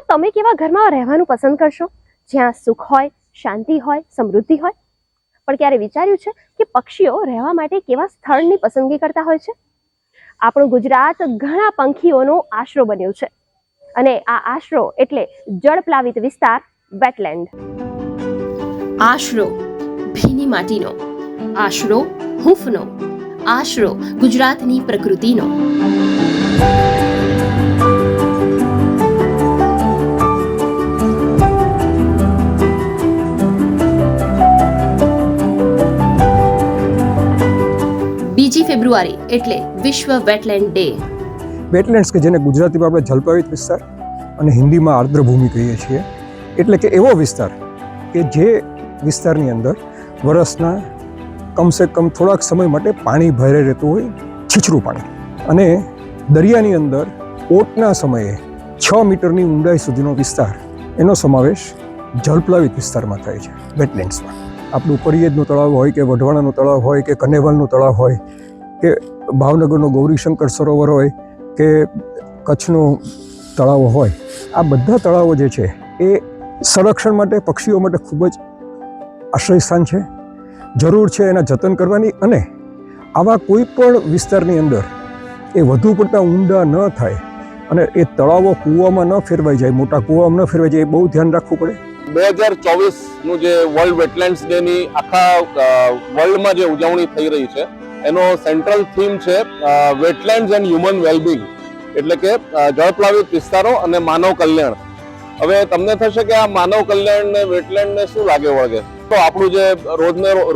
તમે કેવા ઘરમાં રહેવાનું પસંદ કરશો જ્યાં સુખ હોય, શાંતિ હોય, સમૃદ્ધિ હોય? પણ ક્યારે વિચાર્યું છે કે પક્ષીઓ રહેવા માટે કેવા સ્થળની પસંદગી કરતા હોય છે? આપણું ગુજરાત ઘણા પંખીઓનો આશરો બન્યું છે અને આ આશરો એટલે જળપ્લાવિત વિસ્તાર, વેટલેન્ડ. આશરો ભીની માટીનો, આશરો હૂંફનો, આશરો ગુજરાતની પ્રકૃતિનો. બીજી ફેબ્રુઆરી એટલે વિશ્વ વેટલેન્ડ ડે. વેટલેન્ડ્સ કે જેને ગુજરાતીમાં આપણે જલપ્લાવિત વિસ્તાર અને હિન્દીમાં આર્દ્રભૂમિ કહીએ છીએ, એટલે કે એવો વિસ્તાર કે જે વિસ્તારની અંદર વરસના કમસે કમ થોડાક સમય માટે પાણી ભરાઈ રહેતું હોય, છીછરું પાણી, અને દરિયાની અંદર ઓટના સમયે 6 મીટરની ઊંડાઈ સુધીનો વિસ્તાર, એનો સમાવેશ જલપ્લાવિત વિસ્તારમાં થાય છે, વેટલેન્ડ્સમાં. આપણું પરિયેજનું તળાવ હોય કે વઢવાણાનું તળાવ હોય કે કનેવાલનું તળાવ હોય કે ભાવનગરનો ગૌરીશંકર સરોવર હોય કે કચ્છનું તળાવ હોય, આ બધા તળાવો જે છે એ સંરક્ષણ માટે, પક્ષીઓ માટે ખૂબ જ આશ્રયસ્થાન છે. જરૂર છે એના જતન કરવાની, અને આવા કોઈ પણ વિસ્તારની અંદર એ વધુ પડતા ઊંડા ન થાય અને એ તળાવો કૂવામાં ન ફેરવાઈ જાય, મોટા કૂવામાં ન ફેરવાઈ જાય, એ બહુ ધ્યાન રાખવું પડે. 2024નું જે વર્લ્ડ વેટલેન્ડ્સ ડે ની આખા વર્લ્ડમાં જે ઉજવણી થઈ રહી છે, એનો સેન્ટ્રલ થીમ છે વેટલેન્ડ્સ એન્ડ હ્યુમન વેલબિંગ, એટલે કે જળપ્લાવિત વિસ્તારો અને માનવ કલ્યાણ. હવે તમને થશે કે આ માનવ કલ્યાણ ને વેટલેન્ડ ને શું લાગે વળગે? તો આપણું જે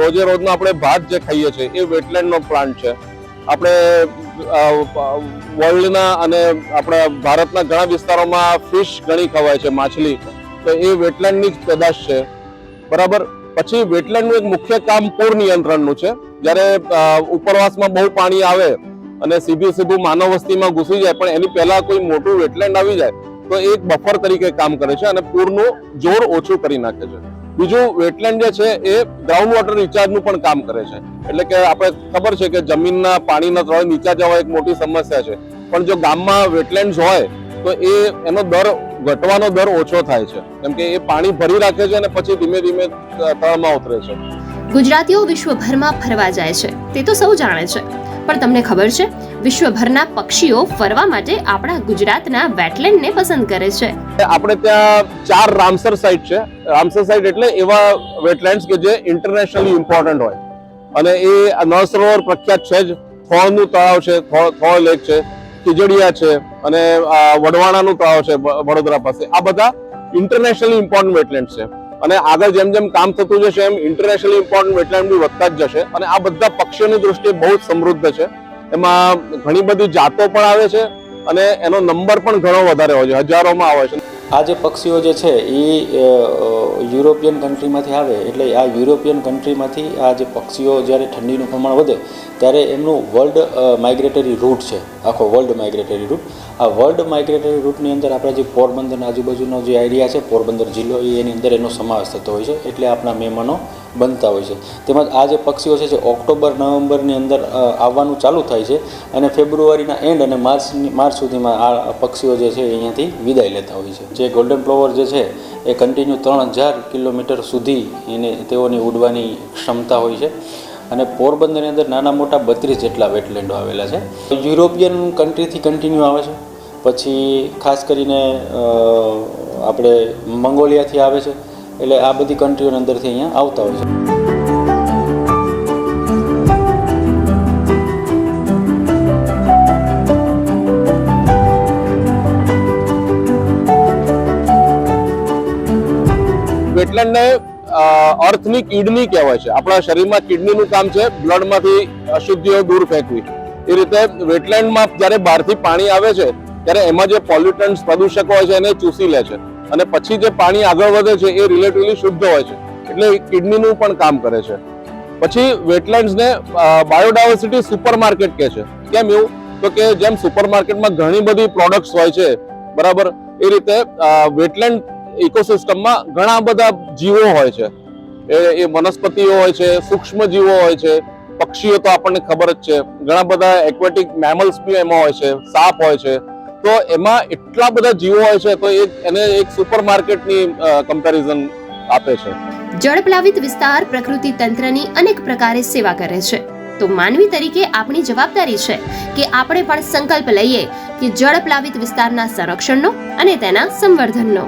રોજે રોજનો આપણે ભાત જે ખાઈએ છીએ એ વેટલેન્ડનો પ્લાન્ટ છે. આપણે વર્લ્ડના અને આપણા ભારતના ઘણા વિસ્તારોમાં ફિશ ઘણી ખવાય છે, માછલી, તો એ વેટલેન્ડની જ પેદાશ છે, બરાબર. પછી વેટલેન્ડનું એક મુખ્ય કામ પૂર નિયંત્રણનું છે. જ્યારે ઉપરવાસમાં બહુ પાણી આવે અને સીધું માનવ વસ્તીમાં ઘૂસી જાય, પણ એની પહેલા કોઈ મોટું વેટલેન્ડ આવી જાય તો એ એક બફર તરીકે કામ કરે છે અને પૂરનું જોર ઓછું કરી નાખે છે. બીજું, વેટલેન્ડ જે છે એ ગ્રાઉન્ડ વોટર રિચાર્જનું પણ કામ કરે છે. એટલે કે આપણે ખબર છે કે જમીનના પાણીના તળાવ નીચા જવા એક મોટી સમસ્યા છે, પણ જો ગામમાં વેટલેન્ડ હોય તો એનો દર ઘટવાનો દર ઓછો થાય છે, કેમ કે એ પાણી ભરી રાખે છે અને પછી ધીમે ધીમે તળાવમાં ઉતરે છે. ગુજરાતીઓ વિશ્વભરમાં ફરવા જાય છે તે તો સૌ જાણે છે, પણ તમને ખબર છે વિશ્વભરના પક્ષીઓ ફરવા માટે આપણા ગુજરાતના વેટલેન્ડને પસંદ કરે છે? આપણે ત્યાં 4 રામસર સાઇટ છે. રામસર સાઇટ એટલે એવા વેટલેન્ડ્સ કે જે ઇન્ટરનેશનલી ઇમ્પોર્ટન્ટ હોય, અને એ નળ સરોવર પ્રખ્યાત છે જ. થોળનું તળાવ છે, થોળ લેક છે, ખીજડીયા છે, અને વઢવાણાનું તળાવ છે વડોદરા પાસે. આ બધા ઇન્ટરનેશનલી ઇમ્પોર્ટન્ટ વેટલેન્ડ છે, અને આગળ જેમ જેમ કામ થતું જશે એમ ઇન્ટરનેશનલી ઇમ્પોર્ટન્ટ વેટલેન્ડ બી વધતા જ જશે. અને આ બધા પક્ષીઓની દૃષ્ટિએ બહુ જ સમૃદ્ધ છે. એમાં ઘણી બધી જાતો પણ આવે છે અને એનો નંબર પણ ઘણો વધારે હોય છે, હજારોમાં આવે છે. આ જે પક્ષીઓ જે છે એ યુરોપિયન કન્ટ્રીમાંથી આવે, એટલે આ યુરોપિયન કન્ટ્રીમાંથી આ જે પક્ષીઓ જ્યારે ઠંડીનું પ્રમાણ વધે ત્યારે એમનું વર્લ્ડ માઇગ્રેટરી રૂટ છે, આખો વર્લ્ડ માઇગ્રેટરી રૂટ. આ વર્લ્ડ માઇગ્રેટરી રૂટની અંદર આપણા જે પોરબંદર આજુબાજુનો જે એરિયા છે, પોરબંદર જિલ્લો, એની અંદર એનો સમાવેશ થતો હોય છે, એટલે આપણા મહેમાનો બનતા હોય છે. તેમજ આ જે પક્ષીઓ છે ઓક્ટોબર નવેમ્બરની અંદર આવવાનું ચાલુ થાય છે અને ફેબ્રુઆરીના એન્ડ અને માર્ચ સુધીમાં આ પક્ષીઓ જે છે અહીંયાથી વિદાય લેતા હોય છે. જે ગોલ્ડન પ્લોવર જે છે એ કન્ટિન્યુ 3000 કિલોમીટર સુધી તેઓની ઉડવાની ક્ષમતા હોય છે. અને પોરબંદરની અંદર નાના મોટા 32 જેટલા વેટલેન્ડો આવેલા છે. યુરોપિયન કન્ટ્રીથી કન્ટિન્યુ આવે છે, પછી ખાસ કરીને આપણે મંગોલિયાથી આવે છે, એટલે આ બધી કન્ટ્રીઓની અંદરથી અહીંયા આવતા હોય છે. વેટલેન્ડને અર્થની કિડની કહેવાય છે. આપણા શરીરમાં કિડનીનું કામ છે બ્લડમાંથી અશુદ્ધિઓ દૂર ફેંકવી. એ રીતે વેટલેન્ડમાં જ્યારે બહારથી પાણી આવે છે ત્યારે એમાં જે પોલ્યુટન્ટ્સ, પ્રદૂષકો હોય છે એને ચૂસી લે છે, અને પછી જે પાણી આગળ વધે છે એ રિલેટિવલી શુદ્ધ હોય છે, એટલે કિડનીનું પણ કામ કરે છે. પછી વેટલેન્ડ્સને બાયોડાયવર્સિટી સુપરમાર્કેટ કહે છે. કેમ એવું? તો કે જેમ સુપરમાર્કેટમાં ઘણી બધી પ્રોડક્ટ્સ હોય છે, બરાબર, એ રીતે વેટલેન્ડ ઇકોસિસ્ટમમાં ઘણા બધા જીવો હોય છે. એ વનસ્પતિઓ હોય છે, સૂક્ષ્મ જીવો હોય છે, પક્ષીઓ તો આપણને ખબર જ છે, ઘણા બધા એક્વેટિક મેમલ્સ બી એમાં હોય છે, સાપ હોય છે, તો એમાં એટલા બધા જીવો હોય છે તો એને એક સુપર માર્કેટની કમ્પેરિઝન આપે છે. જળપ્લાવિત વિસ્તાર પ્રકૃતિ તંત્રની અનેક પ્રકારે સેવા કરે છે, તો માનવી તરીકે આપણી જવાબદારી છે કે આપણે પણ સંકલ્પ લઈએ કે જળપ્લાવિત વિસ્તારના સંરક્ષણનો અને તેના સંવર્ધનનો.